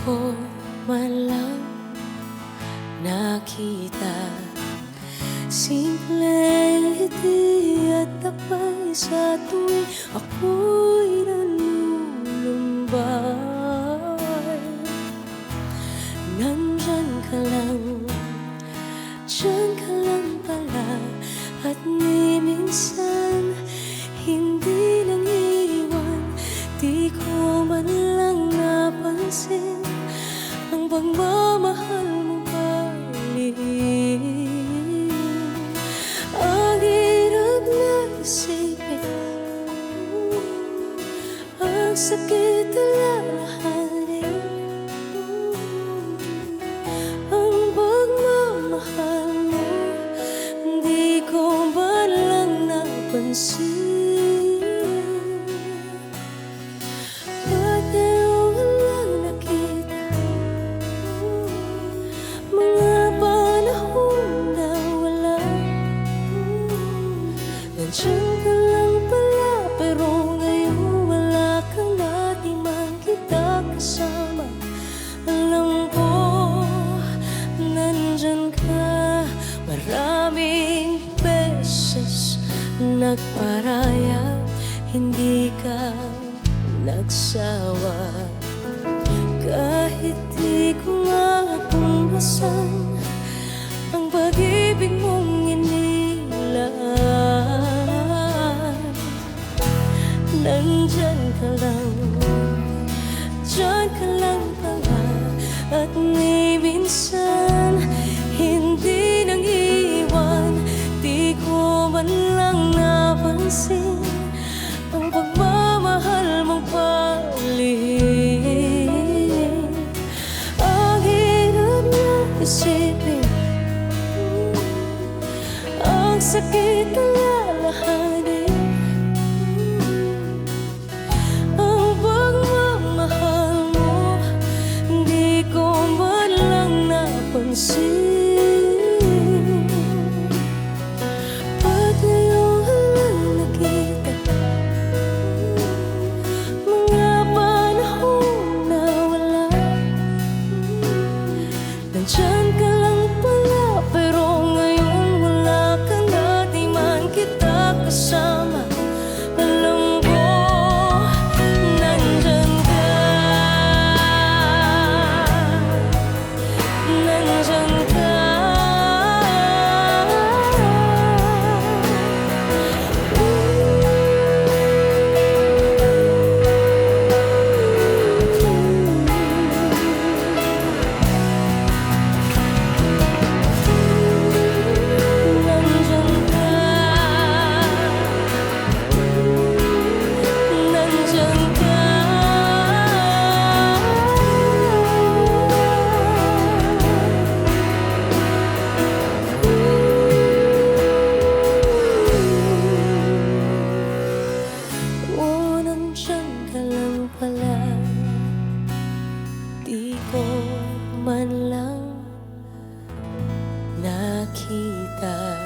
ko man lang nakita. Simpleng ngiti at takbay sa tuwing ako'y nanulumbay. Nandyan ka lang, dyan ka lang pala, at ni minsan hindi nang iwan. Di ko man lang napansin ang pagmamahal mo palihim. Ang hirap na isipin, ang sakit alalahanin, ang pagmamahal mo di ko man lang napansin. Ba't ngayon lang nakita mga panahon na wala? Nandiyan ka lang pala, pero ngayon wala ka na, di man kita kasama. Alam ko, nandyan ka. Maraming beses nagparaya, hindi ka nagsawa. Kahit di ko matumpasan ang pag-ibig mong inilaan, nandyan ka lang, dyan ka lang pala, at ni minsan hindi nang iwan. Di ko man lang napansin ang pagmamahal mong palihim. Ang hirap na isipin, ang sakit alalahanin, ang pagmamahal mo di ko man lang napansin. Nandyan ka lang pala, pero ngayon wala ka na, di man kita kasama. Alam ko, nandyan ka, nandyan ka. Di ko man lang nakita.